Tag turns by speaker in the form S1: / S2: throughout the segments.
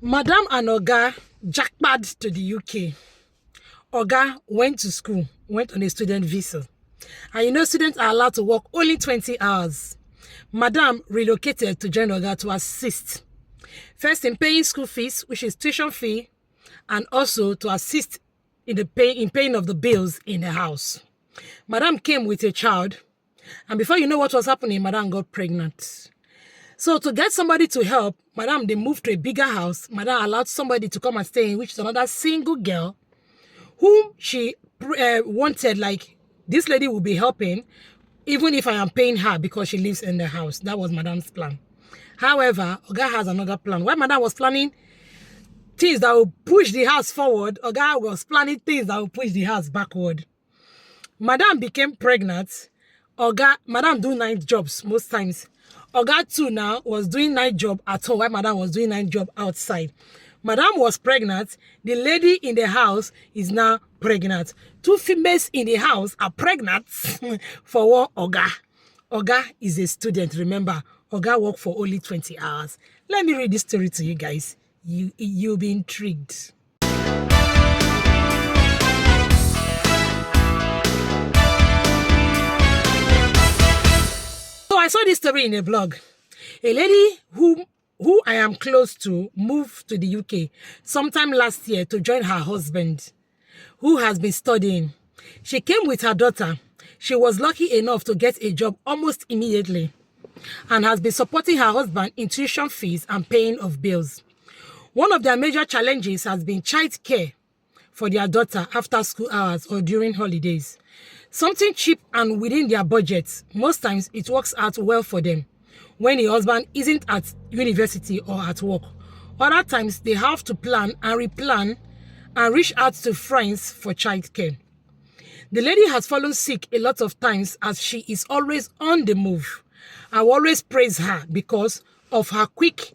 S1: Madam and Oga jackpot to the UK. Oga went to school, went on a student visa. And you know, students are allowed to work only 20 hours. Madam relocated to join Oga to assist. First in paying school fees, which is tuition fee, and also to assist in the paying of the bills in the house. Madam came with a child, and before you know what was happening, Madam got pregnant. So to get somebody to help, Madam, they moved to a bigger house. Madam allowed somebody to come and stay in, which is another single girl, whom she wanted, like, this lady will be helping, even if I am paying her because she lives in the house. That was Madam's plan. However, Oga has another plan. While Madam was planning things that will push the house forward, Oga was planning things that will push the house backward. Madam became pregnant. Madam do night jobs most times. Oga too now was doing night job at home while Madam was doing night job outside. Madam was pregnant. The lady in the house is now pregnant. Two females in the house are pregnant for what? Oga. Oga is a student. Remember, Oga worked for only 20 hours. Let me read this story to you guys. You'll be intrigued. I saw this story in a blog. A lady who I am close to moved to the UK sometime last year to join her husband, who has been studying. She came with her daughter. She was lucky enough to get a job almost immediately and has been supporting her husband in tuition fees and paying of bills. One of their major challenges has been childcare for their daughter after school hours or during holidays. Something cheap and within their budget. Most times it works out well for them when the husband isn't at university or at work. Other times they have to plan and replan and reach out to friends for childcare. The lady has fallen sick a lot of times as she is always on the move. I will always praise her because of her quick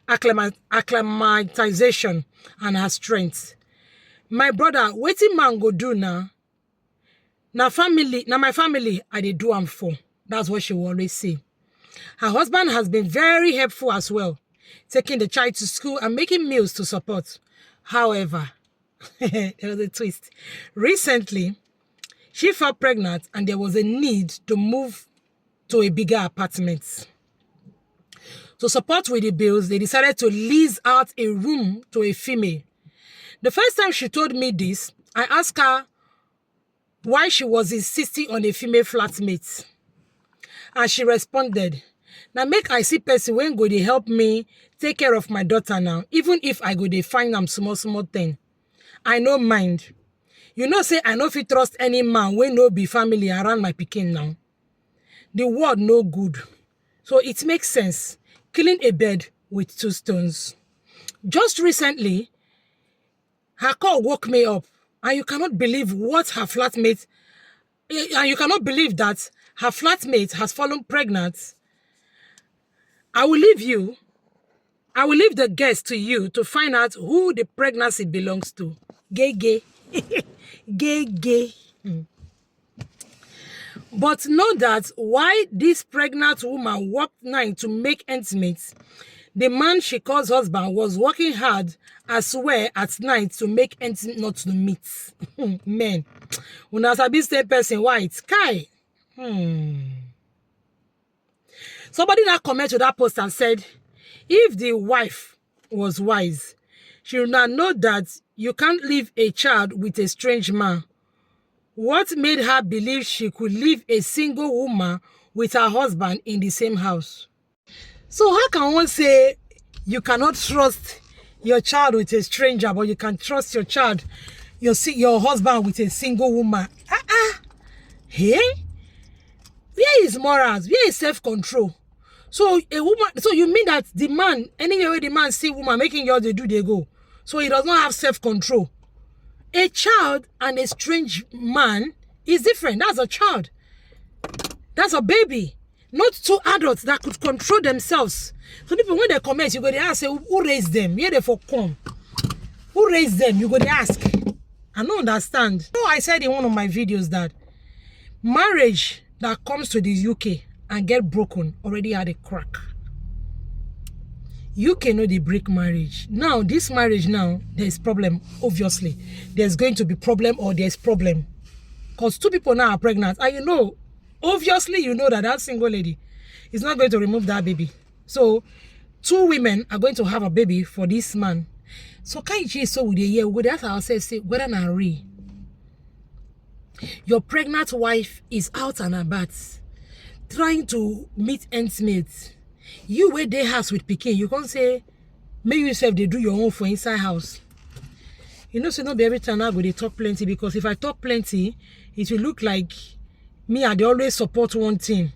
S1: acclimatization and her strength. My brother, wetin man go do now? Now my family I dey do am for. That's what she will always say. Her husband has been very helpful as well, taking the child to school and making meals to support. However, there was a twist. Recently, she fell pregnant and there was a need to move to a bigger apartment. To support with the bills, they decided to lease out a room to a female. The first time she told me this, I asked her why she was insisting on a female flatmate. And she responded, now make I see person when go they help me take care of my daughter now, even if I go they find them small thing. I no mind. You know say I no fit trust any man when no be family around my pikin now. The word no good. So it makes sense. Killing a bird with two stones. Just recently, her call woke me up. And you cannot believe what her flatmate, and you cannot believe that her flatmate has fallen pregnant. I will leave the guest to you to find out who the pregnancy belongs to. Gay. Gay. But know that why this pregnant woman worked night to make ends meet, the man she calls husband was working hard as well at night to make ends not to meet. Men. When I sabi say person white, Kai. Somebody now commented to that post and said, if the wife was wise, she would not know that you can't leave a child with a strange man. What made her believe she could leave a single woman with her husband in the same house? So how can one say you cannot trust your child with a stranger, but you can trust your child, your husband with a single woman? Hey? Where is morals? Where is self-control? So a woman, so you mean that the man, anywhere the man see woman making yours they do, they go. So he does not have self-control. A child and a strange man is different. That's a child. That's a baby. Not two adults that could control themselves. So people, when they comment, you go to ask, say, who raised them? Where they for come? Who raised them? You go to ask. I don't understand. So I said in one of my videos that marriage that comes to the UK and get broken already had a crack. UK know they break marriage. Now, this marriage now, there's problem, obviously. There's going to be problem or there's problem. Because 2 people now are pregnant. And you know, obviously you know that that single lady is not going to remove that baby. So, 2 women are going to have a baby for this man. So, can you so with the year? That's how I say, whether not real. Your pregnant wife is out and about, trying to meet ends meet. You where they house with pikin, you can't say, may yourself they do your own for inside house. You know, so not be every time I go they talk plenty, because if I talk plenty, it will look like me and they always support one thing.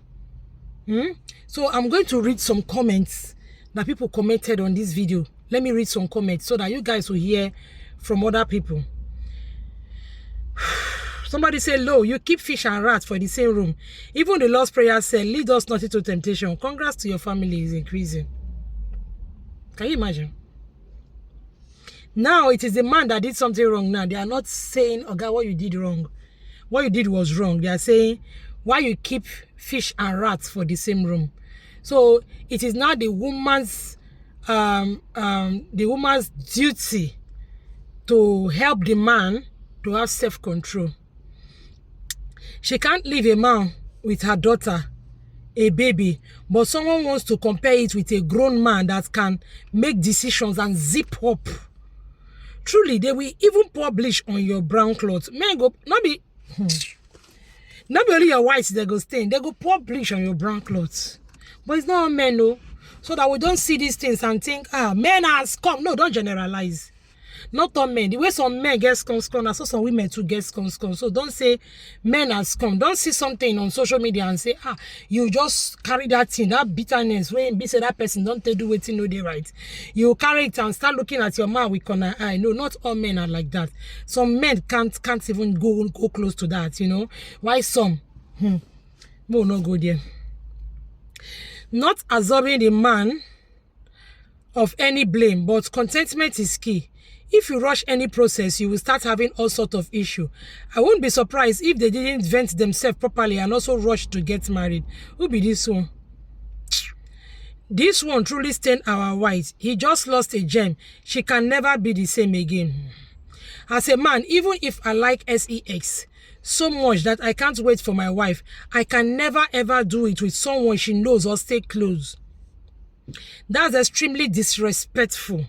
S1: So I'm going to read some comments that people commented on this video. Let me read some comments so that you guys will hear from other people. Somebody say, "Lo, you keep fish and rats for the same room. Even the Lord's Prayer said, lead us not into temptation. Congrats to your family is increasing." Can you imagine? Now it is the man that did something wrong. Now they are not saying, "Oh God, what you did wrong. What you did was wrong." They are saying, "Why you keep fish and rats for the same room?" So it is now the woman's duty to help the man to have self-control. She can't leave a man with her daughter, a baby, but someone wants to compare it with a grown man that can make decisions and zip up. Truly, they will even publish on your brown clothes. Men go, not be only your whites they go stain, they go publish on your brown clothes. But it's not all men, no. So that we don't see these things and think, men has come. No, don't generalize. Not all men. The way some men get scum, I saw some women too get scum. So don't say men has come. Don't see something on social media and say, you just carry that thing, that bitterness. When be say that person don't do it, no they right. You carry it and start looking at your man with an eye. No, not all men are like that. Some men can't even go close to that, you know. Why some? Will not go there. Not absorbing the man of any blame, but contentment is key. If you rush any process, you will start having all sorts of issues. I won't be surprised if they didn't vent themselves properly and also rush to get married. Who be this one? This one truly stained our white. He just lost a gem. She can never be the same again. As a man, even if I like sex so much that I can't wait for my wife, I can never ever do it with someone she knows or stay close. That's extremely disrespectful.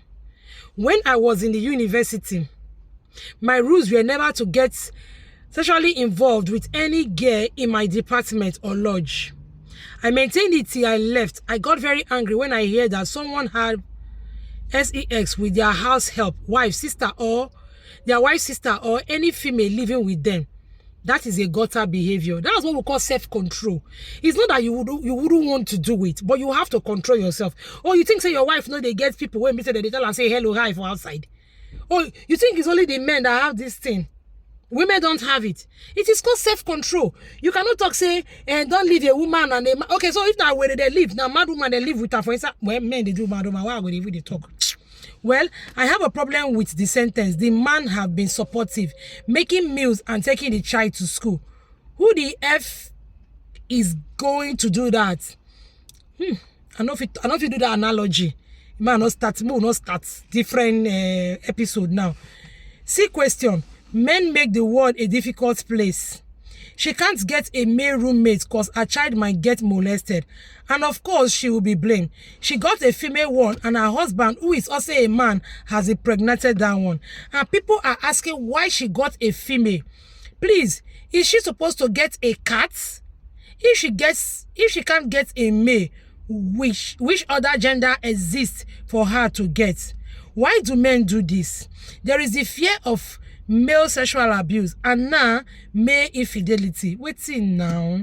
S1: When I was in the university, my rules were never to get sexually involved with any girl in my department or lodge. I maintained it till I left. I got very angry when I heard that someone had sex with their house help, wife, sister, or their wife's sister, or any female living with them. That is a gutter behavior. That's what we call self-control. It's not that you wouldn't want to do it, but you have to control yourself. Or you think, say, your wife know they get people when they tell and say hello, hi for outside. Or you think it's only the men that have this thing. Women don't have it. It is called self-control. You cannot talk, say, don't leave a woman and a man. Okay, so if now where they live, now mad woman they live with her for instance, well, men they do mad woman, why would they talk? Well, I have a problem with the sentence. The man have been supportive, making meals and taking the child to school. Who the F is going to do that? I know if you do that analogy, man, not start different episode now. See question. Men make the world a difficult place. She can't get a male roommate because her child might get molested. And of course, she will be blamed. She got a female one and her husband, who is also a man, has impregnated that one. And people are asking why she got a female. Please, is she supposed to get a cat? If she can't get a male, which other gender exists for her to get? Why do men do this? There is the fear of male sexual abuse and now male infidelity. Waiting now.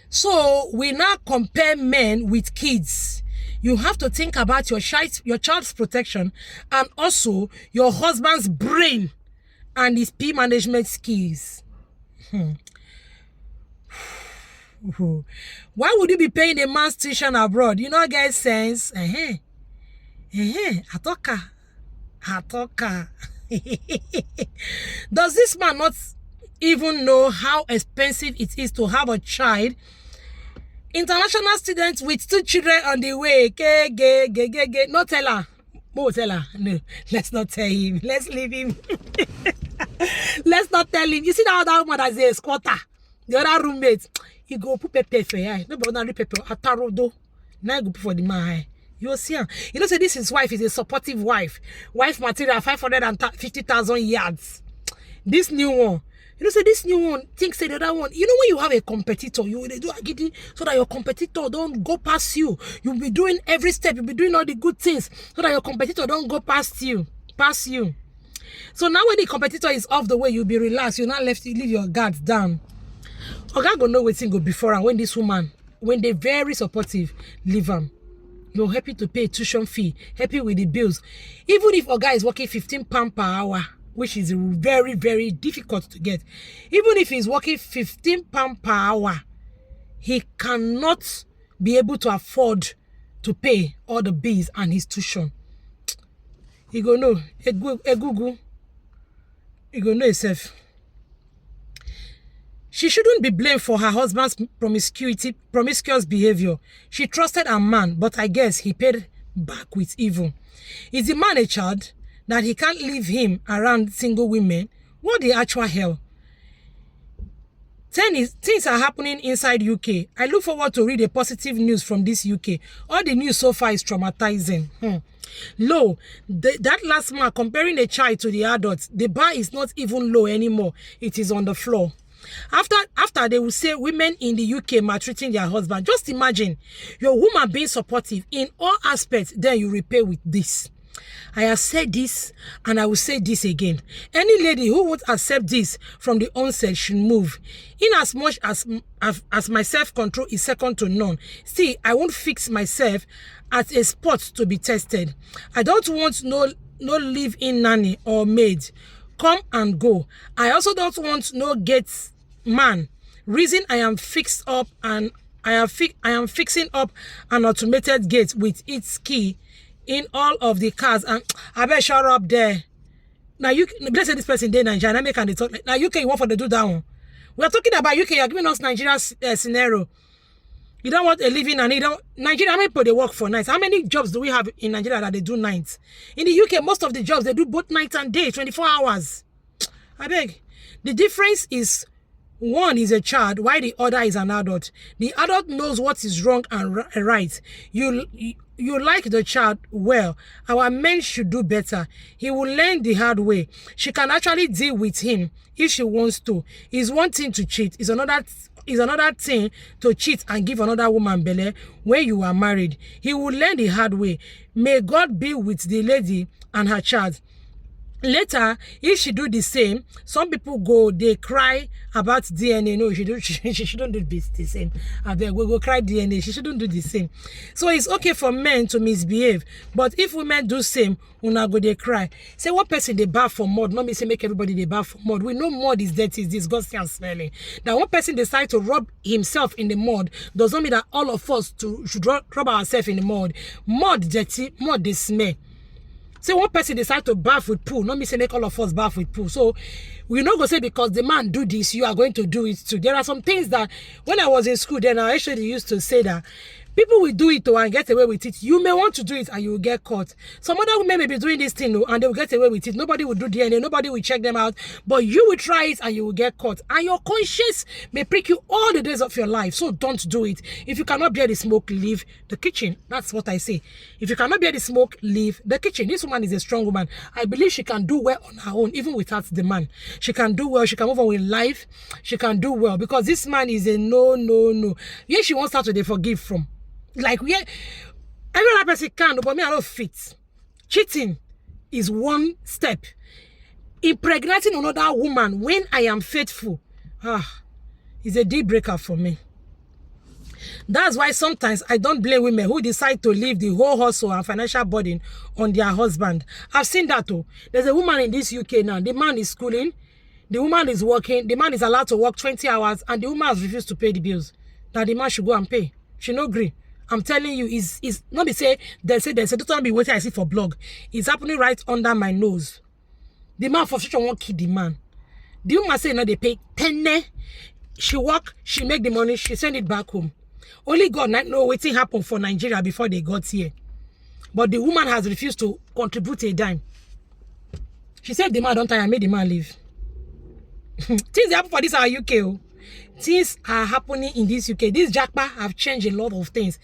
S1: So we now compare men with kids. You have to think about your child's protection and also your husband's brain and his P management skills. Why would you be paying a man's tuition abroad? You know, guys, sense. Atoka. Does this man not even know how expensive it is to have a child International student with 2 children on the way. Ge. No tell her. Mo tell her. No, let's not tell him. Let's leave him. Let's not tell him. You see that other woman that's a squatter, the other roommate. You go put pepper for her. No, but not pepper. Atarodo. Now you go put for the man. You see, you know, say this his wife is a supportive wife. Wife material 550,000 yards. This new one. You know, say this new one thinks say the other one. You know, when you have a competitor, you will do agidi so that your competitor don't go past you. You'll be doing every step. You'll be doing all the good things so that your competitor don't go past you. So now when the competitor is off the way, you'll be relaxed. You're not left to leave your guards down. Oga go know waiting go before, and when this woman, when they're very supportive, leave them. You're happy to pay tuition fee, happy with the bills. Even if Oga is working £15 per hour, which is very, very difficult to get. Even if he's working £15 per hour, he cannot be able to afford to pay all the bills and his tuition. He go know, he go know himself. She shouldn't be blamed for her husband's promiscuous behavior. She trusted a man, but I guess he paid back with evil. Is the man a child that he can't leave him around single women? What the actual hell? Things are happening inside UK. I look forward to read the positive news from this UK. All the news so far is traumatizing. Low. That last man comparing a child to the adults, the bar is not even low anymore. It is on the floor. After they will say women in the UK maltreating their husband. Just imagine your woman being supportive in all aspects, then you repay with this. I have said this and I will say this again. Any lady who won't accept this from the onset should move. In as much as my self-control is second to none, see, I won't fix myself at a spot to be tested. I don't want no live-in nanny or maid. Come and go. I also don't want no gate man. Reason I am fixed up and I am fixing up an automated gate with its key in all of the cars. And I better shut up there. Now you let's say this person there in Nigeria, make and they talk. Now UK, you want for the do that one. We are talking about UK. You're giving us Nigeria's scenario. You don't want a living and you don't Nigeria. How many people they work for nights? How many jobs do we have in Nigeria that they do nights? In the UK, most of the jobs they do both night and day, 24 hours. I beg. The difference is one is a child, while the other is an adult. The adult knows what is wrong and right. You like the child well. Our men should do better. He will learn the hard way. She can actually deal with him if she wants to. It's one thing to cheat. It's another thing to cheat and give another woman belly when you are married. He will learn the hard way. May God be with the lady and her child. Later, if she do the same, some people they cry about DNA. No, she shouldn't do this the same. And then we go cry DNA. She shouldn't do the same. So it's okay for men to misbehave, but if women do same, una go they cry. Say one person they bath for mud. Not me say make everybody they bath for mud. We know mud is dirty, is disgusting and smelling. That one person decide to rub himself in the mud does not mean that all of us should rub ourselves in the mud. Mud dirty, mud they smell. So one person decide to bath with poo. Not me say make all of us bath with poo. So we not go say because the man do this, you are going to do it too. There are some things that when I was in school, then I actually used to say that people will do it and get away with it. You may want to do it and you will get caught. Some other women may be doing this thing and they will get away with it. Nobody will do DNA. Nobody will check them out. But you will try it and you will get caught. And your conscience may prick you all the days of your life. So don't do it. If you cannot bear the smoke, leave the kitchen. That's what I say. If you cannot bear the smoke, leave the kitchen. This woman is a strong woman. I believe she can do well on her own, even without the man. She can do well. She can move on with life. She can do well because this man is a no. Yeah, she wants her to forgive from. Like every other person can, but me I don't fit. Cheating is one step. Impregnating another woman when I am faithful, is a deal breaker for me. That's why sometimes I don't blame women who decide to leave the whole hustle and financial burden on their husband. I've seen that too. There's a woman in this UK now. The man is schooling, the woman is working, the man is allowed to work 20 hours, and the woman has refused to pay the bills. That the man should go and pay. She no agree. I'm telling you, is not be say don't be waiting I see for blog. It's happening right under my nose. The man for such won't kill the man. The woman say no, they pay 10. She work, she make the money, she send it back home. Only God know what happened for Nigeria before they got here. But the woman has refused to contribute a dime. She said the man don't tire, made the man leave. Things happen for this our UK. Oh. Things are happening in this UK. This jackpot have changed a lot of things.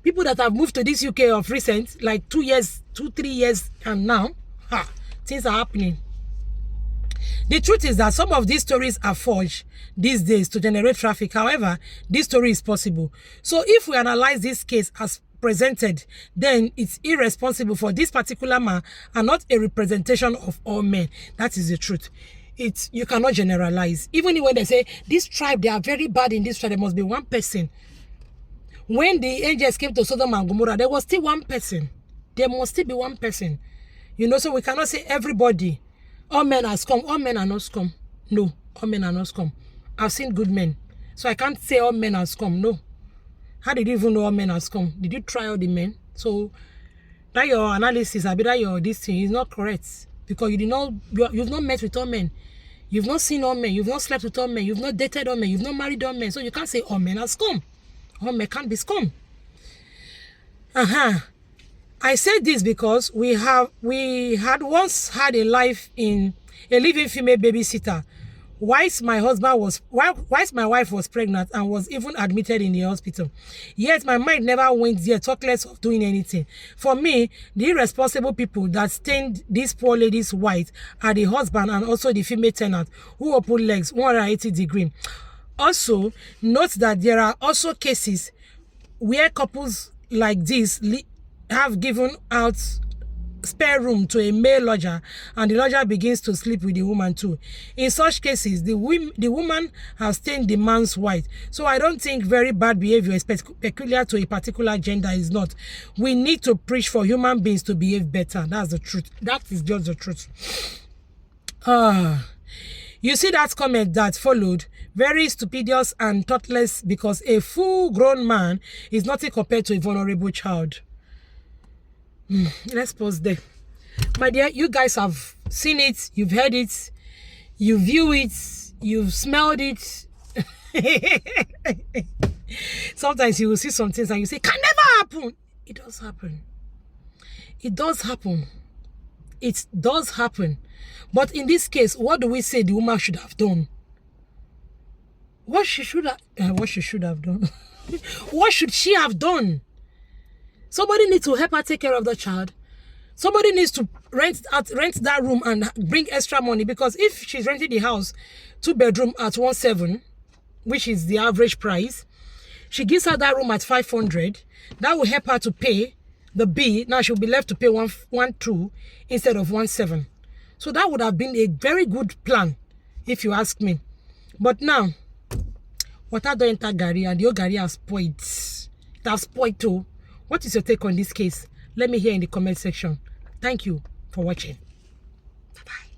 S1: People that have moved to this UK of recent, like 2 years, 3 years, and now, things are happening. The truth is that some of these stories are forged these days to generate traffic. However, this story is possible. So if we analyze this case as presented, then it's irresponsible for this particular man and not a representation of all men. That is the truth. You cannot generalize. Even when they say this tribe, they are very bad in this tribe, there must be one person. When the angels came to Sodom and Gomorrah, there was still one person. There must still be one person. You know, so we cannot say everybody. All men has come. All men are not come. No, all men are not come. I've seen good men. So I can't say all men has come. No. How did you even know all men has come? Did you try all the men? So that your analysis, I that your this thing is not correct. Because you've not met with all men. You've not seen all men. You've not slept with all men. You've not dated all men. You've not married all men. So you can't say all men has come. All men can't be scum. I said this because we had once had a life in a living female babysitter. Whilst my wife was pregnant and was even admitted in the hospital. Yet my mind never went there, talk less of doing anything. For me, the irresponsible people that stained this poor lady's white are the husband and also the female tenant who opened legs 180 degrees. Also, note that there are also cases where couples like this have given out spare room to a male lodger and the lodger begins to sleep with the woman too. In such cases, the woman has stained the man's white. So I don't think very bad behavior is peculiar to a particular gender. Is not. We need to preach for human beings to behave better. That's the truth. That is just the truth. You see that comment that followed? Very stupendous and thoughtless, because a full-grown man is nothing compared to a vulnerable child. Let's pause there. My dear, you guys have seen it, you've heard it, you view it, you've smelled it. Sometimes you will see some things and you say, can never happen. It does happen. It does happen. It does happen. But in this case, what do we say the woman should have done? What she should have done? What should she have done? Somebody needs to help her take care of the child. Somebody needs to rent that room and bring extra money, because if she's renting the house 2-bedroom at 1.7, which is the average price, she gives her that room at 500. That will help her to pay the bill. Now she'll be left to pay 1.2 instead of 1.7. So that would have been a very good plan, if you ask me. But now, water don't enter Gary, and your Gary has spoiled. It has spoiled too. What is your take on this case? Let me hear in the comment section. Thank you for watching. Bye-bye.